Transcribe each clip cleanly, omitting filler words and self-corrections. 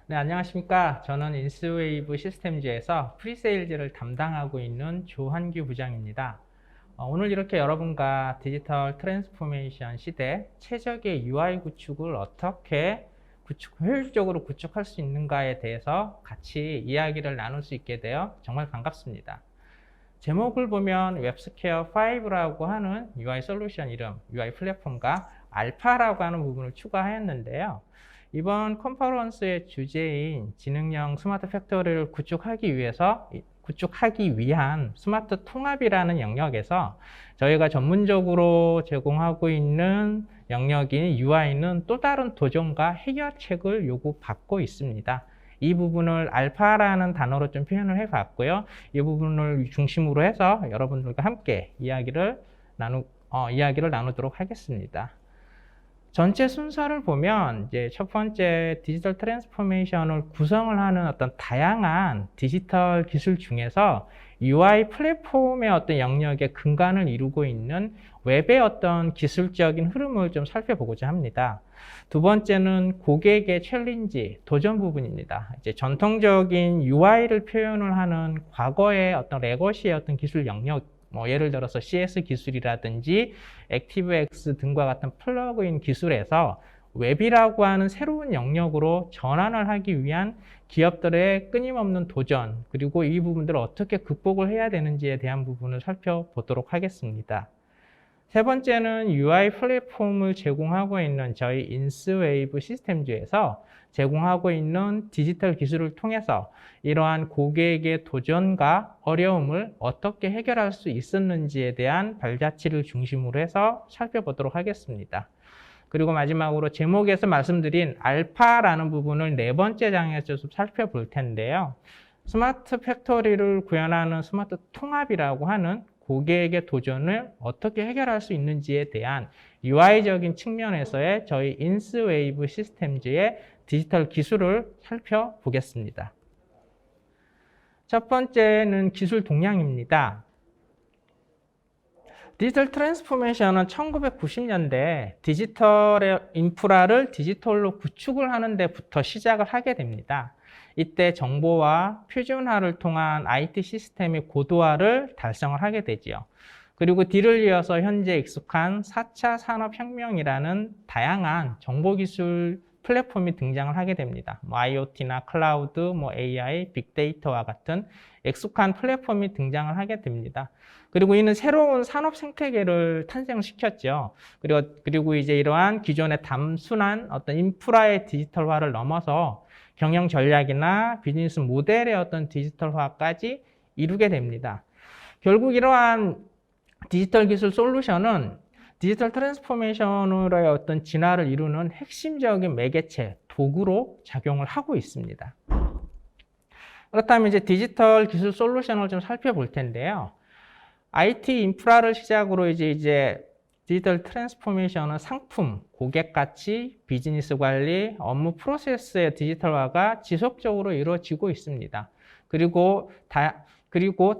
네, 안녕하십니까. 저는 인스웨이브 시스템즈에서 프리세일즈를 담당하고 있는 조한규 부장입니다. 오늘 이렇게 여러분과 디지털 트랜스포메이션 시대 최적의 UI 구축을 어떻게 효율적으로 구축할 수 있는가에 대해서 같이 이야기를 나눌 수 있게 되어 정말 반갑습니다. 제목을 보면 웹스퀘어 5라고 하는 UI 솔루션 이름, UI 플랫폼과 알파라고 하는 부분을 추가하였는데요. 이번 컨퍼런스의 주제인 지능형 스마트 팩토리를 구축하기 위한 스마트 통합이라는 영역에서 저희가 전문적으로 제공하고 있는 영역인 UI는 또 다른 도전과 해결책을 요구받고 있습니다. 이 부분을 알파라는 단어로 좀 표현을 해봤고요. 이 부분을 중심으로 해서 여러분들과 함께 이야기를 나누도록 하겠습니다. 전체 순서를 보면 이제 첫 번째 디지털 트랜스포메이션을 구성을 하는 어떤 다양한 디지털 기술 중에서 UI 플랫폼의 어떤 영역의 근간을 이루고 있는 웹의 어떤 기술적인 흐름을 좀 살펴보고자 합니다. 두 번째는 고객의 챌린지, 도전 부분입니다. 이제 전통적인 UI를 표현을 하는 과거의 어떤 레거시의 어떤 기술 영역, 예를 들어서 CS 기술이라든지 액티브엑스 등과 같은 플러그인 기술에서 웹이라고 하는 새로운 영역으로 전환을 하기 위한 기업들의 끊임없는 도전, 그리고 이 부분들을 어떻게 극복을 해야 되는지에 대한 부분을 살펴보도록 하겠습니다. 세 번째는 UI 플랫폼을 제공하고 있는 저희 인스웨이브 시스템즈에서 제공하고 있는 디지털 기술을 통해서 이러한 고객의 도전과 어려움을 어떻게 해결할 수 있었는지에 대한 발자취를 중심으로 해서 살펴보도록 하겠습니다. 그리고 마지막으로 제목에서 말씀드린 알파라는 부분을 네 번째 장에서 좀 살펴볼 텐데요. 스마트 팩토리를 구현하는 스마트 통합이라고 하는 고객의 도전을 어떻게 해결할 수 있는지에 대한 UI적인 측면에서의 저희 인스웨이브 시스템즈의 디지털 기술을 살펴보겠습니다. 첫 번째는 기술 동향입니다. 디지털 트랜스포메이션은 1990년대 디지털의 인프라를 디지털로 구축을 하는 데부터 시작을 하게 됩니다. 이때 정보와 표준화를 통한 IT 시스템의 고도화를 달성을 하게 되지요. 그리고 뒤를 이어서 현재 익숙한 4차 산업혁명이라는 다양한 정보기술 플랫폼이 등장을 하게 됩니다. IoT나 클라우드, AI, 빅데이터와 같은 익숙한 플랫폼이 등장을 하게 됩니다. 그리고 이는 새로운 산업 생태계를 탄생시켰죠. 그리고 이제 이러한 기존의 단순한 어떤 인프라의 디지털화를 넘어서 경영 전략이나 비즈니스 모델의 어떤 디지털화까지 이루게 됩니다. 결국 이러한 디지털 기술 솔루션은 디지털 트랜스포메이션으로의 어떤 진화를 이루는 핵심적인 매개체, 도구로 작용을 하고 있습니다. 그렇다면 이제 디지털 기술 솔루션을 좀 살펴볼 텐데요. IT 인프라를 시작으로 이제 디지털 트랜스포메이션은 상품, 고객 가치, 비즈니스 관리, 업무 프로세스의 디지털화가 지속적으로 이루어지고 있습니다. 그리고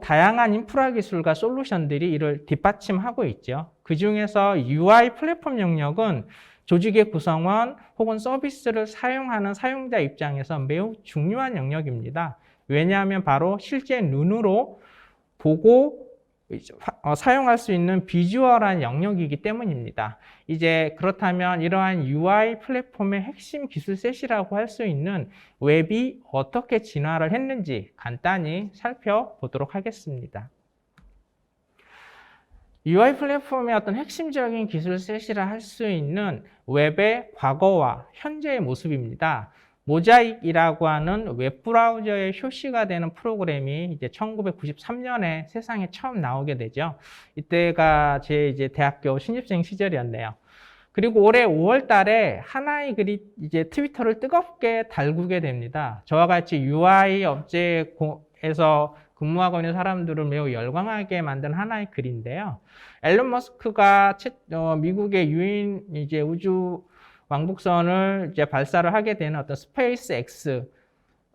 다양한 인프라 기술과 솔루션들이 이를 뒷받침하고 있죠. 그 중에서 UI 플랫폼 영역은 조직의 구성원 혹은 서비스를 사용하는 사용자 입장에서 매우 중요한 영역입니다. 왜냐하면 바로 실제 눈으로 보고 사용할 수 있는 비주얼한 영역이기 때문입니다. 이제 그렇다면 이러한 UI 플랫폼의 핵심 기술 셋이라고 할 수 있는 웹이 어떻게 진화를 했는지 간단히 살펴보도록 하겠습니다. UI 플랫폼의 어떤 핵심적인 기술 셋이라 할 수 있는 웹의 과거와 현재의 모습입니다. 모자익이라고 하는 웹브라우저의 효시가 되는 프로그램이 이제 1993년에 세상에 처음 나오게 되죠. 이때가 제 이제 대학교 신입생 시절이었네요. 그리고 올해 5월 달에 하나의 글이 이제 트위터를 뜨겁게 달구게 됩니다. 저와 같이 UI 업체에서 근무하고 있는 사람들을 매우 열광하게 만든 하나의 글인데요. 앨런 머스크가 미국의 유인 이제 우주 왕복선을 이제 발사를 하게 되는 어떤 스페이스 X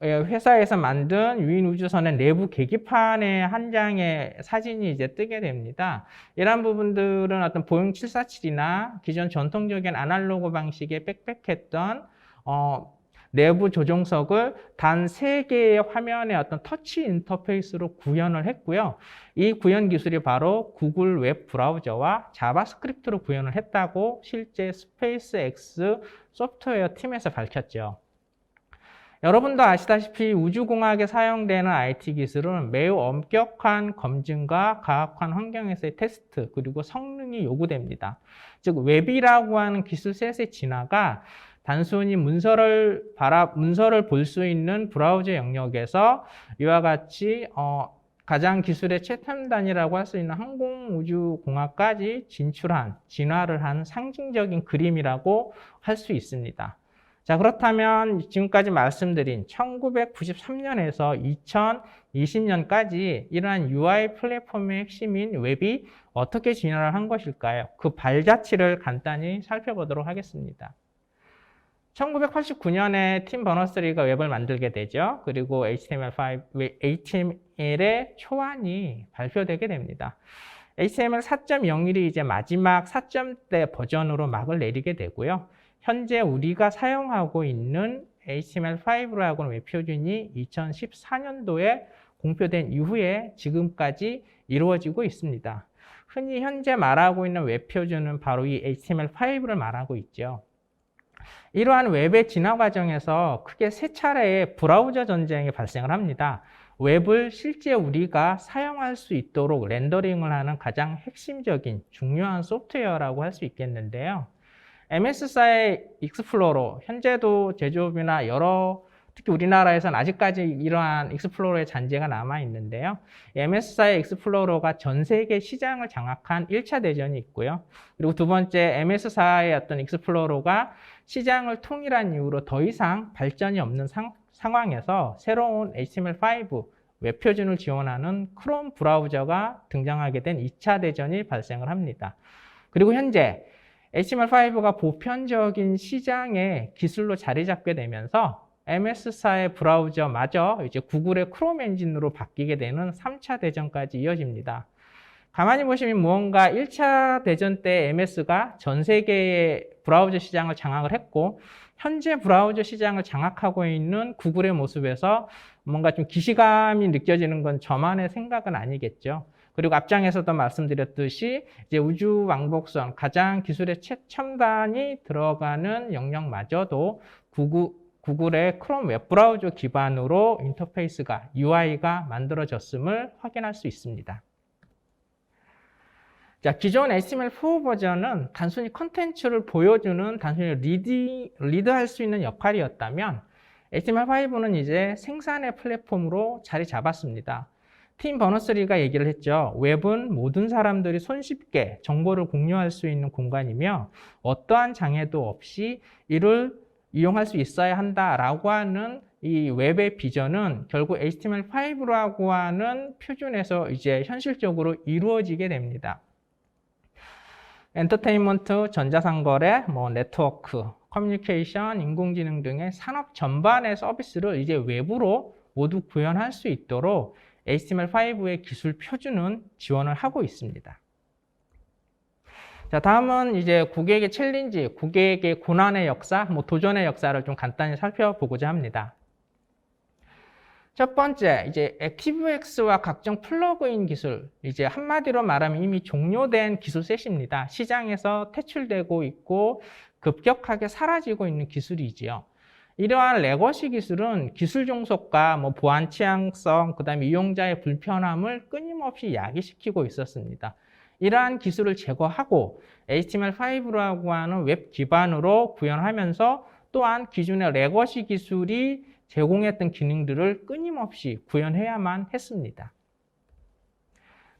회사에서 만든 유인 우주선의 내부 계기판의 한 장의 사진이 이제 뜨게 됩니다. 이런 부분들은 어떤 보잉 747이나 기존 전통적인 아날로그 방식의 빽빽했던 내부 조종석을 단 3개의 화면의 어떤 터치 인터페이스로 구현을 했고요. 이 구현 기술이 바로 구글 웹 브라우저와 자바스크립트로 구현을 했다고 실제 스페이스X 소프트웨어 팀에서 밝혔죠. 여러분도 아시다시피 우주공학에 사용되는 IT 기술은 매우 엄격한 검증과 가혹한 환경에서의 테스트, 그리고 성능이 요구됩니다. 즉, 웹이라고 하는 기술셋의 진화가 단순히 문서를 볼 수 있는 브라우저 영역에서 이와 같이 가장 기술의 최첨단이라고 할 수 있는 항공우주공학까지 진화를 한 상징적인 그림이라고 할 수 있습니다. 자, 그렇다면 지금까지 말씀드린 1993년에서 2020년까지 이러한 UI 플랫폼의 핵심인 웹이 어떻게 진화를 한 것일까요? 그 발자취를 간단히 살펴보도록 하겠습니다. 1989년에 팀 버너스리가 웹을 만들게 되죠. 그리고 HTML의 초안이 발표되게 됩니다. HTML 4.01이 이제 마지막 4점대 버전으로 막을 내리게 되고요. 현재 우리가 사용하고 있는 HTML5라고 하는 웹 표준이 2014년도에 공표된 이후에 지금까지 이루어지고 있습니다. 흔히 현재 말하고 있는 웹 표준은 바로 이 HTML5를 말하고 있죠. 이러한 웹의 진화 과정에서 크게 3차례의 브라우저 전쟁이 발생을 합니다. 웹을 실제 우리가 사용할 수 있도록 렌더링을 하는 가장 핵심적인 중요한 소프트웨어라고 할 수 있겠는데요. MS사의 익스플로러, 현재도 제조업이나 특히 우리나라에서는 아직까지 이러한 익스플로러의 잔재가 남아있는데요. MS사의 익스플로러가 전 세계 시장을 장악한 1차 대전이 있고요. 그리고 두 번째, MS사의 어떤 익스플로러가 시장을 통일한 이후로 더 이상 발전이 없는 상황에서 새로운 HTML5 웹 표준을 지원하는 크롬 브라우저가 등장하게 된 2차 대전이 발생을 합니다. 그리고 현재 HTML5가 보편적인 시장의 기술로 자리 잡게 되면서 MS사의 브라우저마저 이제 구글의 크롬 엔진으로 바뀌게 되는 3차 대전까지 이어집니다. 가만히 보시면 무언가 1차 대전 때 MS가 전 세계의 브라우저 시장을 장악을 했고, 현재 브라우저 시장을 장악하고 있는 구글의 모습에서 뭔가 좀 기시감이 느껴지는 건 저만의 생각은 아니겠죠. 그리고 앞장에서도 말씀드렸듯이 이제 우주 왕복선 가장 기술의 최첨단이 들어가는 영역마저도 구글의 크롬 웹브라우저 기반으로 인터페이스가 UI가 만들어졌음을 확인할 수 있습니다. 자, 기존 HTML4 버전은 단순히 컨텐츠를 보여주는 단순히 리드할 수 있는 역할이었다면 HTML5는 이제 생산의 플랫폼으로 자리 잡았습니다. 팀 버너스리가 얘기를 했죠. 웹은 모든 사람들이 손쉽게 정보를 공유할 수 있는 공간이며 어떠한 장애도 없이 이를 이용할 수 있어야 한다라고 하는 이 웹의 비전은 결국 HTML5라고 하는 표준에서 이제 현실적으로 이루어지게 됩니다. 엔터테인먼트, 전자상거래, 네트워크, 커뮤니케이션, 인공지능 등의 산업 전반의 서비스를 이제 웹으로 모두 구현할 수 있도록 HTML5의 기술 표준은 지원을 하고 있습니다. 자, 다음은 이제 고객의 챌린지, 고객의 고난의 역사, 도전의 역사를 좀 간단히 살펴보고자 합니다. 첫 번째, 이제 액티브엑스와 각종 플러그인 기술, 이제 한마디로 말하면 이미 종료된 기술셋입니다. 시장에서 퇴출되고 있고 급격하게 사라지고 있는 기술이지요. 이러한 레거시 기술은 기술 종속과 보안 취약성, 그다음에 이용자의 불편함을 끊임없이 야기시키고 있었습니다. 이러한 기술을 제거하고 HTML5라고 하는 웹 기반으로 구현하면서 또한 기존의 레거시 기술이 제공했던 기능들을 끊임없이 구현해야만 했습니다.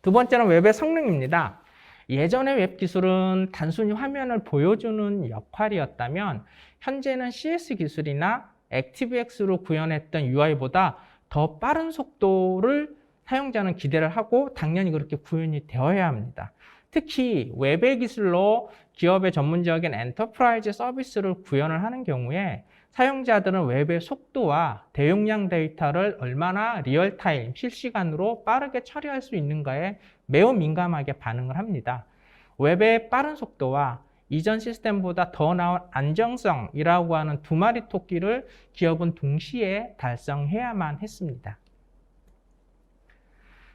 두 번째는 웹의 성능입니다. 예전의 웹 기술은 단순히 화면을 보여주는 역할이었다면 현재는 CS 기술이나 액티브엑스로 구현했던 UI보다 더 빠른 속도를 사용자는 기대를 하고 당연히 그렇게 구현이 되어야 합니다. 특히 웹의 기술로 기업의 전문적인 엔터프라이즈 서비스를 구현을 하는 경우에 사용자들은 웹의 속도와 대용량 데이터를 얼마나 리얼타임, 실시간으로 빠르게 처리할 수 있는가에 매우 민감하게 반응을 합니다. 웹의 빠른 속도와 이전 시스템보다 더 나은 안정성이라고 하는 두 마리 토끼를 기업은 동시에 달성해야만 했습니다.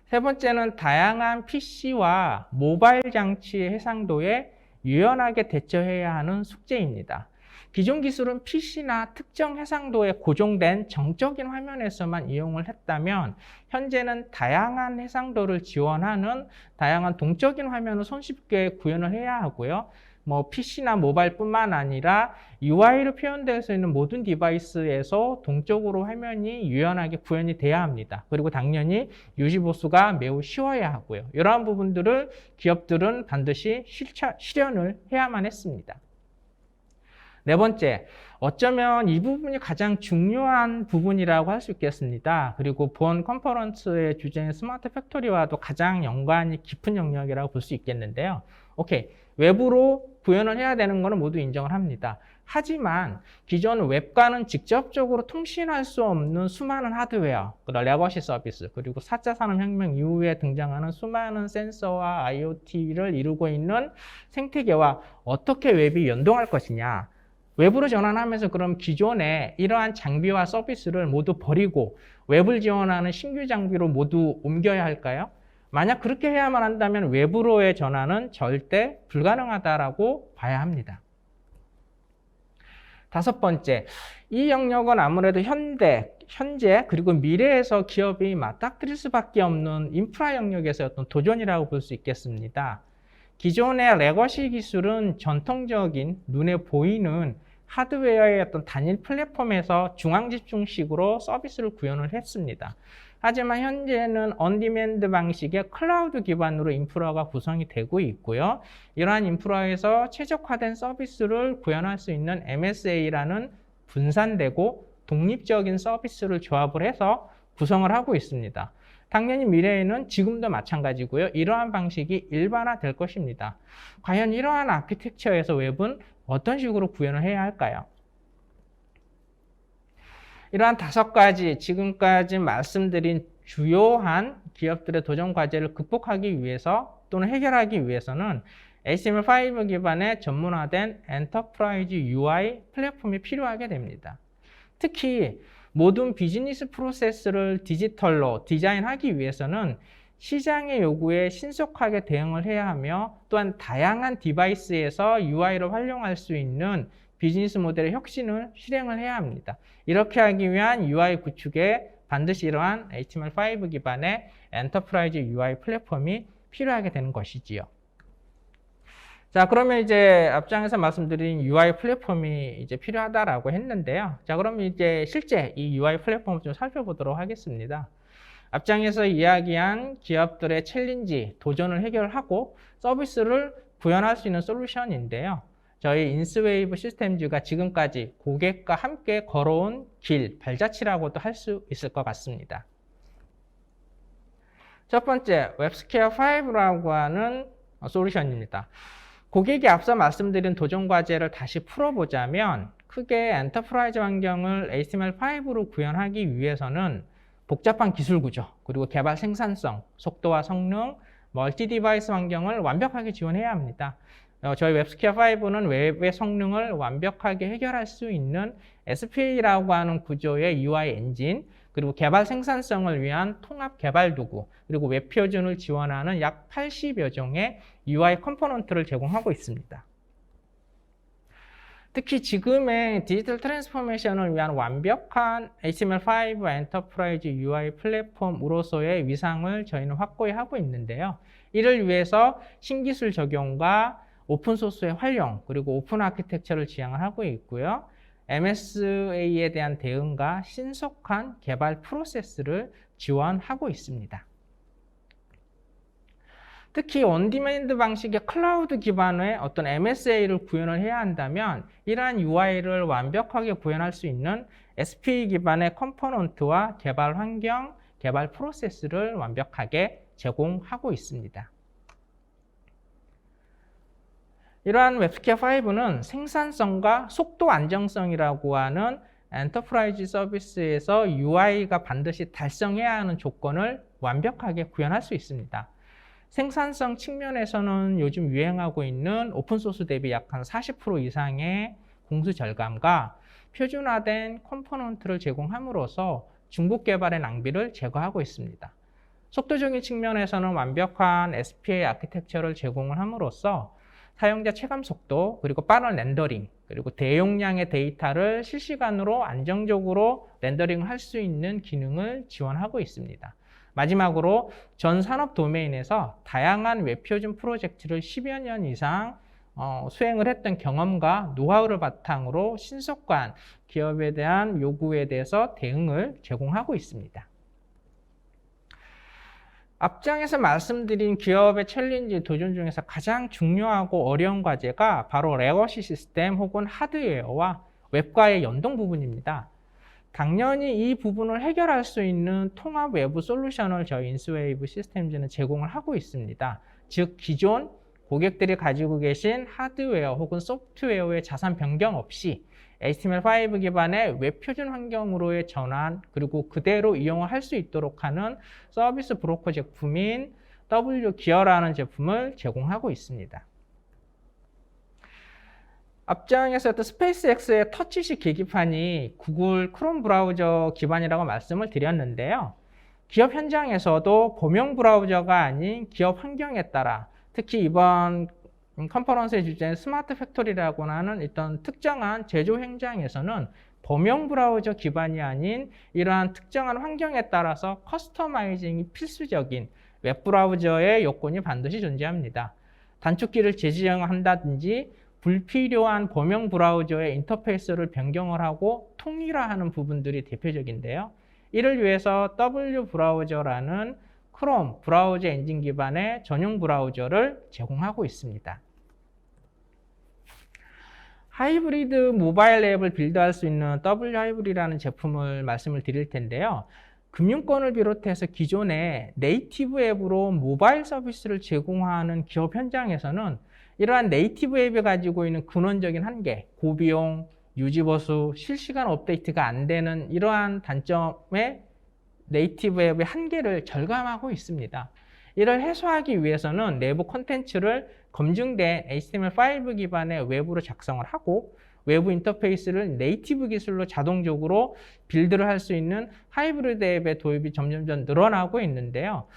세 번째는 다양한 PC와 모바일 장치의 해상도에 유연하게 대처해야 하는 숙제입니다. 기존 기술은 PC나 특정 해상도에 고정된 정적인 화면에서만 이용을 했다면 현재는 다양한 해상도를 지원하는 다양한 동적인 화면을 손쉽게 구현을 해야 하고요. PC나 모바일뿐만 아니라 UI로 표현될 수 있는 모든 디바이스에서 동적으로 화면이 유연하게 구현이 돼야 합니다. 그리고 당연히 유지 보수가 매우 쉬워야 하고요. 이러한 부분들을 기업들은 반드시 실현을 해야만 했습니다. 네 번째, 어쩌면 이 부분이 가장 중요한 부분이라고 할 수 있겠습니다. 그리고 본 컨퍼런스의 주제인 스마트 팩토리와도 가장 연관이 깊은 영역이라고 볼 수 있겠는데요. 오케이, 외부로 구현을 해야 되는 것은 모두 인정을 합니다. 하지만 기존 웹과는 직접적으로 통신할 수 없는 수많은 하드웨어, 레거시 서비스, 그리고 4차 산업혁명 이후에 등장하는 수많은 센서와 IoT를 이루고 있는 생태계와 어떻게 웹이 연동할 것이냐. 웹으로 전환하면서 그럼 기존에 이러한 장비와 서비스를 모두 버리고 웹을 지원하는 신규 장비로 모두 옮겨야 할까요? 만약 그렇게 해야만 한다면 외부로의 전환은 절대 불가능하다라고 봐야 합니다. 다섯 번째, 이 영역은 아무래도 현재 그리고 미래에서 기업이 맞닥뜨릴 수밖에 없는 인프라 영역에서의 어떤 도전이라고 볼 수 있겠습니다. 기존의 레거시 기술은 전통적인 눈에 보이는 하드웨어의 어떤 단일 플랫폼에서 중앙집중식으로 서비스를 구현을 했습니다. 하지만 현재는 언디맨드 방식의 클라우드 기반으로 인프라가 구성이 되고 있고요. 이러한 인프라에서 최적화된 서비스를 구현할 수 있는 MSA라는 분산되고 독립적인 서비스를 조합을 해서 구성을 하고 있습니다. 당연히 미래에는 지금도 마찬가지고요. 이러한 방식이 일반화될 것입니다. 과연 이러한 아키텍처에서 웹은 어떤 식으로 구현을 해야 할까요? 이러한 5가지 지금까지 말씀드린 주요한 기업들의 도전 과제를 극복하기 위해서 또는 해결하기 위해서는 HTML5 기반의 전문화된 엔터프라이즈 UI 플랫폼이 필요하게 됩니다. 특히 모든 비즈니스 프로세스를 디지털로 디자인하기 위해서는 시장의 요구에 신속하게 대응을 해야 하며 또한 다양한 디바이스에서 UI를 활용할 수 있는 비즈니스 모델의 혁신을 실행을 해야 합니다. 이렇게 하기 위한 UI 구축에 반드시 이러한 HTML5 기반의 엔터프라이즈 UI 플랫폼이 필요하게 되는 것이지요. 자, 그러면 이제 앞장에서 말씀드린 UI 플랫폼이 이제 필요하다라고 했는데요. 자, 그럼 이제 실제 이 UI 플랫폼을 좀 살펴보도록 하겠습니다. 앞장에서 이야기한 기업들의 챌린지, 도전을 해결하고 서비스를 구현할 수 있는 솔루션인데요. 저희 인스웨이브 시스템즈가 지금까지 고객과 함께 걸어온 길, 발자취라고도 할 수 있을 것 같습니다. 첫 번째, 웹스퀘어 5라고 하는 솔루션입니다. 고객이 앞서 말씀드린 도전 과제를 다시 풀어보자면 크게 엔터프라이즈 환경을 HTML5로 구현하기 위해서는 복잡한 기술 구조, 그리고 개발 생산성, 속도와 성능, 멀티 디바이스 환경을 완벽하게 지원해야 합니다. 저희 웹스퀘어 5는 웹의 성능을 완벽하게 해결할 수 있는 SPA라고 하는 구조의 UI 엔진, 그리고 개발 생산성을 위한 통합 개발 도구, 그리고 웹 표준을 지원하는 약 80여 종의 UI 컴포넌트를 제공하고 있습니다. 특히 지금의 디지털 트랜스포메이션을 위한 완벽한 HTML5 엔터프라이즈 UI 플랫폼으로서의 위상을 저희는 확고히 하고 있는데요. 이를 위해서 신기술 적용과 오픈소스의 활용, 그리고 오픈 아키텍처를 지향을 하고 있고요. MSA에 대한 대응과 신속한 개발 프로세스를 지원하고 있습니다. 특히 온디맨드 방식의 클라우드 기반의 어떤 MSA를 구현을 해야 한다면 이러한 UI를 완벽하게 구현할 수 있는 SPA 기반의 컴포넌트와 개발 환경, 개발 프로세스를 완벽하게 제공하고 있습니다. 이러한 웹스퀘어 5는 생산성과 속도 안정성이라고 하는 엔터프라이즈 서비스에서 UI가 반드시 달성해야 하는 조건을 완벽하게 구현할 수 있습니다. 생산성 측면에서는 요즘 유행하고 있는 오픈소스 대비 약 한 40% 이상의 공수 절감과 표준화된 컴포넌트를 제공함으로써 중복 개발의 낭비를 제거하고 있습니다. 속도적인 측면에서는 완벽한 SPA 아키텍처를 제공을 함으로써 사용자 체감 속도, 그리고 빠른 렌더링, 그리고 대용량의 데이터를 실시간으로 안정적으로 렌더링을 할 수 있는 기능을 지원하고 있습니다. 마지막으로 전 산업 도메인에서 다양한 웹표준 프로젝트를 10여 년 이상 수행을 했던 경험과 노하우를 바탕으로 신속한 기업에 대한 요구에 대해서 대응을 제공하고 있습니다. 앞장에서 말씀드린 기업의 챌린지 도전 중에서 가장 중요하고 어려운 과제가 바로 레거시 시스템 혹은 하드웨어와 웹과의 연동 부분입니다. 당연히 이 부분을 해결할 수 있는 통합 외부 솔루션을 저희 인스웨이브 시스템즈는 제공을 하고 있습니다. 즉 기존 고객들이 가지고 계신 하드웨어 혹은 소프트웨어의 자산 변경 없이 HTML5 기반의 웹 표준 환경으로의 전환, 그리고 그대로 이용을 할 수 있도록 하는 서비스 브로커 제품인 W기어라는 제품을 제공하고 있습니다. 앞장에서 스페이스X의 터치식 계기판이 구글 크롬 브라우저 기반이라고 말씀을 드렸는데요. 기업 현장에서도 범용 브라우저가 아닌 기업 환경에 따라, 특히 이번 컨퍼런스의 주제인 스마트 팩토리라고 하는 어떤 특정한 제조 현장에서는 범용 브라우저 기반이 아닌 이러한 특정한 환경에 따라서 커스터마이징이 필수적인 웹 브라우저의 요건이 반드시 존재합니다. 단축키를 재지정한다든지 불필요한 범용 브라우저의 인터페이스를 변경을 하고 통일화하는 부분들이 대표적인데요. 이를 위해서 W 브라우저라는 크롬 브라우저 엔진 기반의 전용 브라우저를 제공하고 있습니다. 하이브리드 모바일 앱을 빌드할 수 있는 W 하이브리드라는 제품을 말씀을 드릴 텐데요. 금융권을 비롯해서 기존의 네이티브 앱으로 모바일 서비스를 제공하는 기업 현장에서는 이러한 네이티브 앱이 가지고 있는 근원적인 한계, 고비용, 유지보수, 실시간 업데이트가 안 되는 이러한 단점의 네이티브 앱의 한계를 절감하고 있습니다. 이를 해소하기 위해서는 내부 콘텐츠를 검증된 HTML5 기반의 웹으로 작성을 하고 외부 인터페이스를 네이티브 기술로 자동적으로 빌드를 할 수 있는 하이브리드 앱의 도입이 점점 늘어나고 있는데요.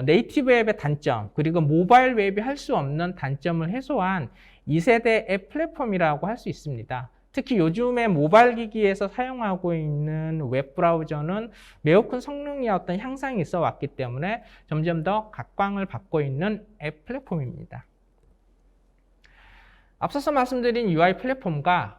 네이티브 앱의 단점, 그리고 모바일 웹이 할 수 없는 단점을 해소한 2세대 앱 플랫폼이라고 할 수 있습니다. 특히 요즘에 모바일 기기에서 사용하고 있는 웹 브라우저는 매우 큰 성능의 어떤 향상이 있어 왔기 때문에 점점 더 각광을 받고 있는 앱 플랫폼입니다. 앞서서 말씀드린 UI 플랫폼과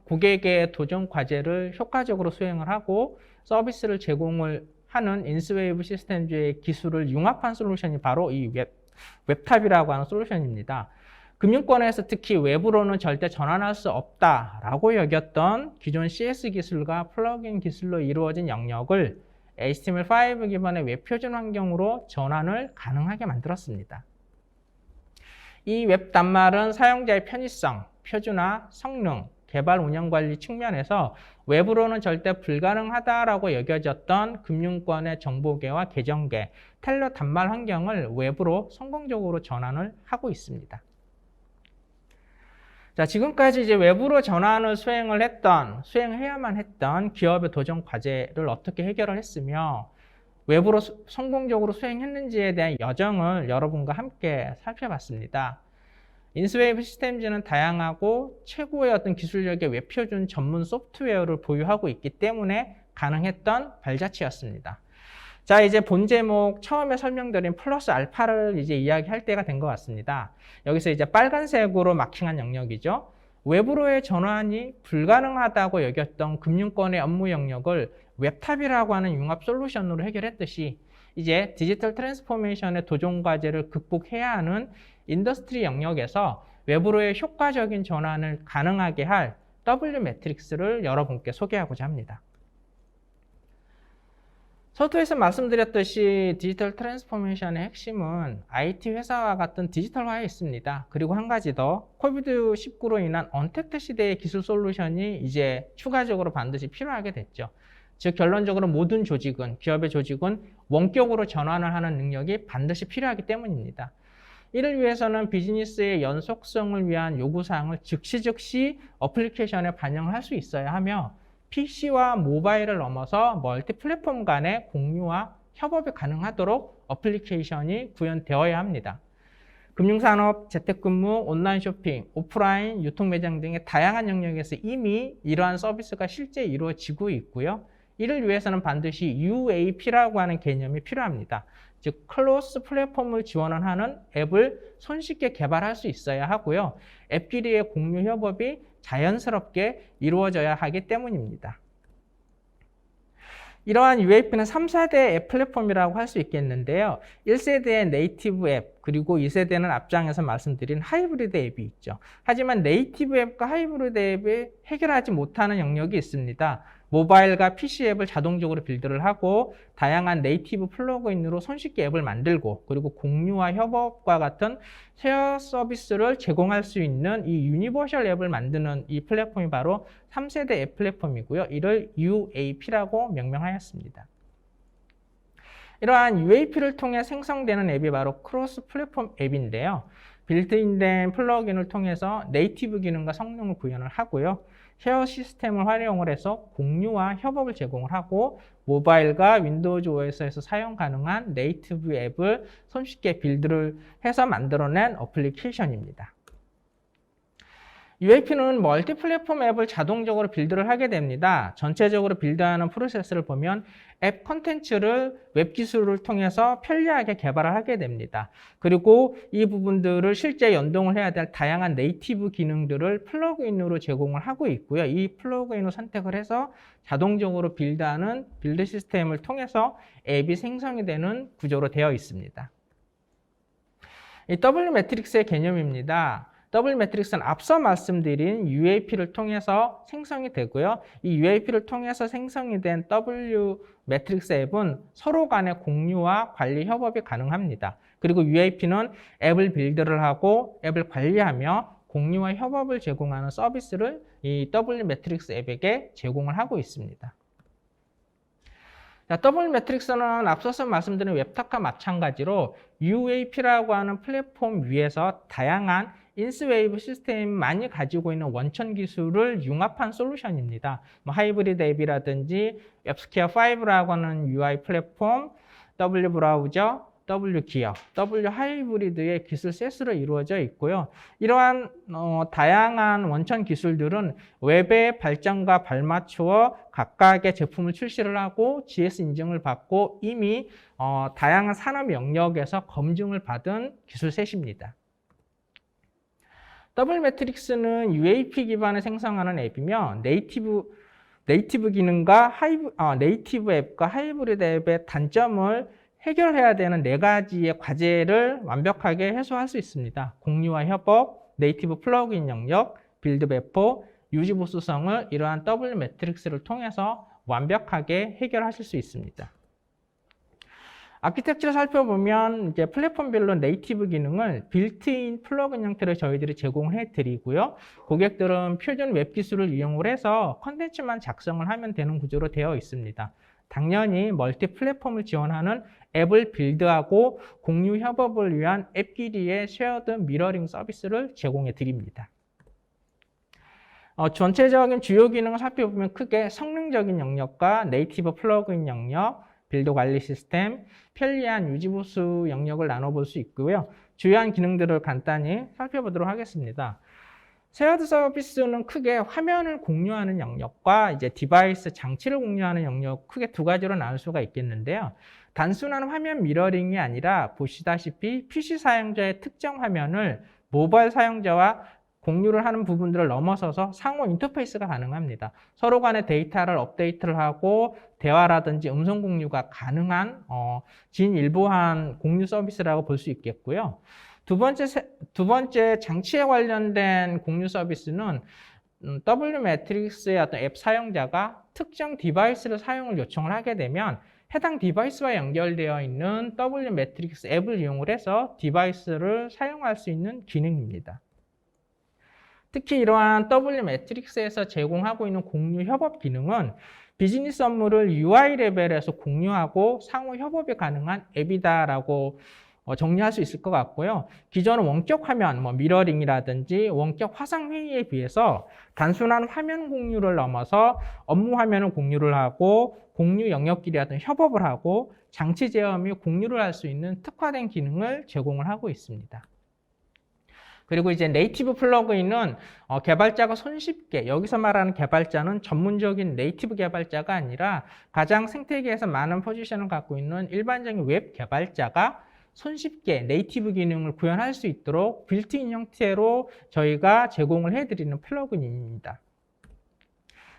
고객의 도전 과제를 효과적으로 수행을 하고 서비스를 제공을 하는 인스웨이브 시스템즈의 기술을 융합한 솔루션이 바로 이 웹탑이라고 하는 솔루션입니다. 금융권에서 특히 외부로는 절대 전환할 수 없다라고 여겼던 기존 CS 기술과 플러그인 기술로 이루어진 영역을 HTML5 기반의 웹 표준 환경으로 전환을 가능하게 만들었습니다. 이 웹 단말은 사용자의 편의성, 표준화, 성능, 개발 운영 관리 측면에서 외부로는 절대 불가능하다라고 여겨졌던 금융권의 정보계와 계정계, 텔러 단말 환경을 외부로 성공적으로 전환을 하고 있습니다. 자, 지금까지 이제 외부로 전환을 수행해야만 했던 기업의 도전 과제를 어떻게 해결을 했으며 외부로 성공적으로 수행했는지에 대한 여정을 여러분과 함께 살펴봤습니다. 인스웨이브 시스템즈는 다양하고 최고의 어떤 기술력의 웹표준 전문 소프트웨어를 보유하고 있기 때문에 가능했던 발자취였습니다. 자, 이제 본 제목 처음에 설명드린 플러스 알파를 이제 이야기할 때가 된 것 같습니다. 여기서 이제 빨간색으로 마킹한 영역이죠. 외부로의 전환이 불가능하다고 여겼던 금융권의 업무 영역을 웹탑이라고 하는 융합 솔루션으로 해결했듯이 이제 디지털 트랜스포메이션의 도전 과제를 극복해야 하는 인더스트리 영역에서 외부로의 효과적인 전환을 가능하게 할 W 매트릭스를 여러분께 소개하고자 합니다. 서두에서 말씀드렸듯이 디지털 트랜스포메이션의 핵심은 IT 회사와 같은 디지털화에 있습니다. 그리고 한 가지 더, 코비드19로 인한 언택트 시대의 기술 솔루션이 이제 추가적으로 반드시 필요하게 됐죠. 즉 결론적으로 모든 조직은, 기업의 조직은 원격으로 전환을 하는 능력이 반드시 필요하기 때문입니다. 이를 위해서는 비즈니스의 연속성을 위한 요구사항을 즉시 어플리케이션에 반영을 할 수 있어야 하며 PC와 모바일을 넘어서 멀티 플랫폼 간의 공유와 협업이 가능하도록 어플리케이션이 구현되어야 합니다. 금융산업, 재택근무, 온라인 쇼핑, 오프라인, 유통매장 등의 다양한 영역에서 이미 이러한 서비스가 실제 이루어지고 있고요. 이를 위해서는 반드시 UAP라고 하는 개념이 필요합니다. 즉, 크로스 플랫폼을 지원하는 앱을 손쉽게 개발할 수 있어야 하고요. 앱끼리의 공유 협업이 자연스럽게 이루어져야 하기 때문입니다. 이러한 UAP는 3, 4대 앱 플랫폼이라고 할 수 있겠는데요. 1세대의 네이티브 앱, 그리고 2세대는 앞장에서 말씀드린 하이브리드 앱이 있죠. 하지만 네이티브 앱과 하이브리드 앱이 해결하지 못하는 영역이 있습니다. 모바일과 PC 앱을 자동적으로 빌드를 하고 다양한 네이티브 플러그인으로 손쉽게 앱을 만들고 그리고 공유와 협업과 같은 쉐어 서비스를 제공할 수 있는 이 유니버셜 앱을 만드는 이 플랫폼이 바로 3세대 앱 플랫폼이고요. 이를 UAP라고 명명하였습니다. 이러한 UAP를 통해 생성되는 앱이 바로 크로스 플랫폼 앱인데요. 빌트인된 플러그인을 통해서 네이티브 기능과 성능을 구현을 하고요. 쉐어 시스템을 활용을 해서 공유와 협업을 제공을 하고 모바일과 윈도우즈 OS에서 사용 가능한 네이티브 앱을 손쉽게 빌드를 해서 만들어낸 어플리케이션입니다. UAP는 멀티 플랫폼 앱을 자동적으로 빌드를 하게 됩니다. 전체적으로 빌드하는 프로세스를 보면 앱 컨텐츠를 웹 기술을 통해서 편리하게 개발을 하게 됩니다. 그리고 이 부분들을 실제 연동을 해야 될 다양한 네이티브 기능들을 플러그인으로 제공을 하고 있고요. 이 플러그인을 선택을 해서 자동적으로 빌드하는 빌드 시스템을 통해서 앱이 생성이 되는 구조로 되어 있습니다. 이 W 매트릭스의 개념입니다. W 매트릭스는 앞서 말씀드린 UAP를 통해서 생성이 되고요. 이 UAP를 통해서 생성이 된 W 매트릭스 앱은 서로 간의 공유와 관리 협업이 가능합니다. 그리고 UAP는 앱을 빌드를 하고 앱을 관리하며 공유와 협업을 제공하는 서비스를 이 W 매트릭스 앱에게 제공을 하고 있습니다. W 매트릭스는 앞서서 말씀드린 웹탑과 마찬가지로 UAP라고 하는 플랫폼 위에서 다양한 인스웨이브 시스템이 많이 가지고 있는 원천 기술을 융합한 솔루션입니다. 하이브리드 앱이라든지 웹스퀘어 5라고 하는 UI 플랫폼, W 브라우저, W 기어, W 하이브리드의 기술 셋으로 이루어져 있고요. 이러한 다양한 원천 기술들은 웹의 발전과 발맞추어 각각의 제품을 출시를 하고 GS 인증을 받고 이미 다양한 산업 영역에서 검증을 받은 기술 셋입니다. W 매트릭스는 UAP 기반을 생성하는 앱이며 네이티브 기능과 네이티브 앱과 하이브리드 앱의 단점을 해결해야 되는 4가지의 과제를 완벽하게 해소할 수 있습니다. 공유와 협업, 네이티브 플러그인 영역, 빌드 배포, 유지 보수성을 이러한 W 매트릭스를 통해서 완벽하게 해결하실 수 있습니다. 아키텍처를 살펴보면 이제 플랫폼별로 네이티브 기능을 빌트인 플러그인 형태로 저희들이 제공해 드리고요. 고객들은 표준 웹 기술을 이용을 해서 컨텐츠만 작성을 하면 되는 구조로 되어 있습니다. 당연히 멀티 플랫폼을 지원하는 앱을 빌드하고 공유 협업을 위한 앱끼리의 쉐어드 미러링 서비스를 제공해 드립니다. 전체적인 주요 기능을 살펴보면 크게 성능적인 영역과 네이티브 플러그인 영역, 빌드 관리 시스템, 편리한 유지보수 영역을 나눠볼 수 있고요. 주요한 기능들을 간단히 살펴보도록 하겠습니다. 쉐어드 서비스는 크게 화면을 공유하는 영역과 이제 디바이스 장치를 공유하는 영역 크게 2가지로 나눌 수가 있겠는데요. 단순한 화면 미러링이 아니라 보시다시피 PC 사용자의 특정 화면을 모바일 사용자와 공유를 하는 부분들을 넘어서서 상호 인터페이스가 가능합니다. 서로 간의 데이터를 업데이트를 하고 대화라든지 음성 공유가 가능한 진일보한 공유 서비스라고 볼 수 있겠고요. 두 번째 장치에 관련된 공유 서비스는 W 매트릭스의 어떤 앱 사용자가 특정 디바이스를 사용을 요청을 하게 되면 해당 디바이스와 연결되어 있는 W 매트릭스 앱을 이용을 해서 디바이스를 사용할 수 있는 기능입니다. 특히 이러한 W 매트릭스에서 제공하고 있는 공유 협업 기능은 비즈니스 업무를 UI 레벨에서 공유하고 상호 협업이 가능한 앱이다라고 정리할 수 있을 것 같고요. 기존은 원격 화면, 미러링이라든지 원격 화상 회의에 비해서 단순한 화면 공유를 넘어서 업무 화면을 공유를 하고 공유 영역끼리 어떤 협업을 하고 장치 제어 및 공유를 할 수 있는 특화된 기능을 제공을 하고 있습니다. 그리고 이제 네이티브 플러그인은 개발자가 손쉽게, 여기서 말하는 개발자는 전문적인 네이티브 개발자가 아니라 가장 생태계에서 많은 포지션을 갖고 있는 일반적인 웹 개발자가 손쉽게 네이티브 기능을 구현할 수 있도록 빌트인 형태로 저희가 제공을 해드리는 플러그인입니다.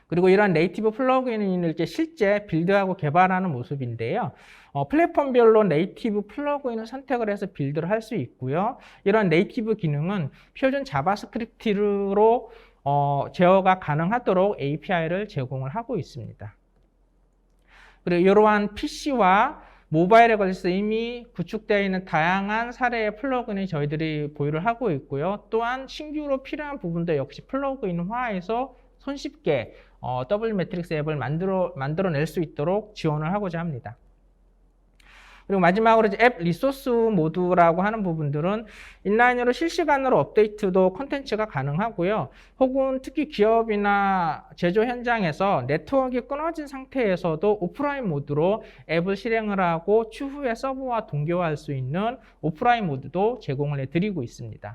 그리고 이런 네이티브 플러그인을 이제 실제 빌드하고 개발하는 모습인데요. 플랫폼별로 네이티브 플러그인을 선택을 해서 빌드를 할 수 있고요. 이런 네이티브 기능은 표준 자바스크립트로 제어가 가능하도록 API를 제공을 하고 있습니다. 그리고 이러한 PC와 모바일에 걸쳐서 이미 구축되어 있는 다양한 사례의 플러그인을 저희들이 보유를 하고 있고요. 또한 신규로 필요한 부분도 역시 플러그인화해서 손쉽게 W 매트릭스 앱을 만들어낼 수 있도록 지원을 하고자 합니다. 그리고 마지막으로 이제 앱 리소스 모드라고 하는 부분들은 인라인으로 실시간으로 업데이트도 콘텐츠가 가능하고요. 혹은 특히 기업이나 제조 현장에서 네트워크가 끊어진 상태에서도 오프라인 모드로 앱을 실행을 하고 추후에 서버와 동기화할 수 있는 오프라인 모드도 제공을 해드리고 있습니다.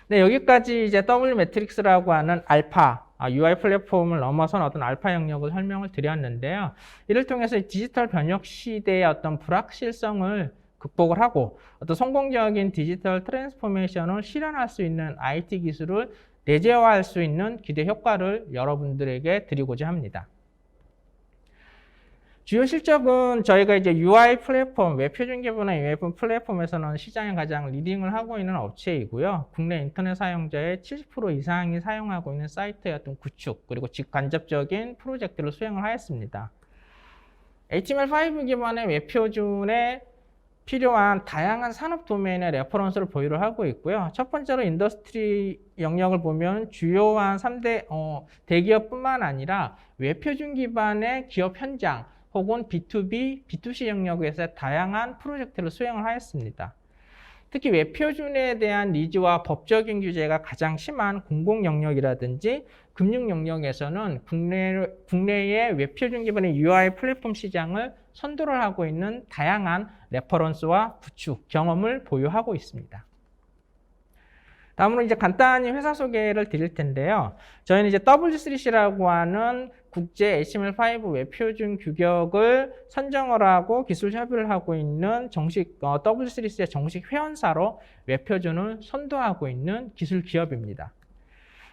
네, 여기까지 이제 W 매트릭스라고 하는 알파, UI 플랫폼을 넘어선 어떤 알파 영역을 설명을 드렸는데요. 이를 통해서 디지털 변혁 시대의 어떤 불확실성을 극복을 하고 어떤 성공적인 디지털 트랜스포메이션을 실현할 수 있는 IT 기술을 내재화할 수 있는 기대 효과를 여러분들에게 드리고자 합니다. 주요 실적은 저희가 이제 UI 플랫폼, 웹 표준 기반의 UI 플랫폼에서는 시장에 가장 리딩을 하고 있는 업체이고요. 국내 인터넷 사용자의 70% 이상이 사용하고 있는 사이트의 어떤 구축, 그리고 직간접적인 프로젝트를 수행을 하였습니다. HTML5 기반의 웹 표준에 필요한 다양한 산업 도메인의 레퍼런스를 보유를 하고 있고요. 첫 번째로 인더스트리 영역을 보면 주요한 3대 대기업뿐만 아니라 웹 표준 기반의 기업 현장 혹은 B2B, B2C 영역에서 다양한 프로젝트를 수행을 하였습니다. 특히 웹 표준에 대한 니즈와 법적인 규제가 가장 심한 공공 영역이라든지 금융 영역에서는 국내의 웹 표준 기반의 UI 플랫폼 시장을 선도를 하고 있는 다양한 레퍼런스와 구축, 경험을 보유하고 있습니다. 다음으로 이제 간단히 회사 소개를 드릴 텐데요. 저희는 이제 W3C라고 하는 국제 HTML5 웹 표준 규격을 선정을 하고 기술 협의를 하고 있는 정식 W3C의 정식 회원사로 웹 표준을 선도하고 있는 기술 기업입니다.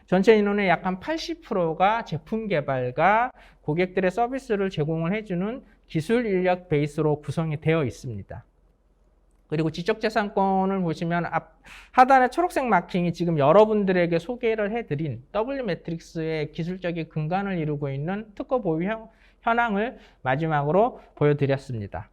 전체 인원의 약 한 80%가 제품 개발과 고객들의 서비스를 제공을 해주는 기술 인력 베이스로 구성이 되어 있습니다. 그리고 지적재산권을 보시면 하단의 초록색 마킹이 지금 여러분들에게 소개를 해드린 W 매트릭스의 기술적인 근간을 이루고 있는 특허 보유 현황을 마지막으로 보여드렸습니다.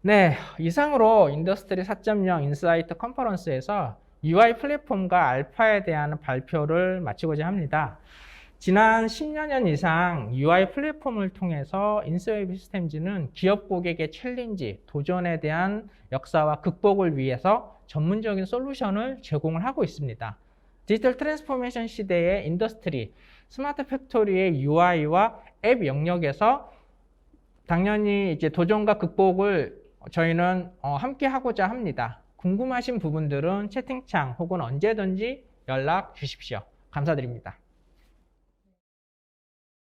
네, 이상으로 인더스트리 4.0 인사이트 컨퍼런스에서 UI 플랫폼과 알파에 대한 발표를 마치고자 합니다. 지난 10년 이상 UI 플랫폼을 통해서 인서웨이브 시스템즈는 기업 고객의 챌린지, 도전에 대한 역사와 극복을 위해서 전문적인 솔루션을 제공을 하고 있습니다. 디지털 트랜스포메이션 시대의 인더스트리, 스마트 팩토리의 UI와 앱 영역에서 당연히 이제 도전과 극복을 저희는 함께 하고자 합니다. 궁금하신 부분들은 채팅창 혹은 언제든지 연락 주십시오. 감사드립니다.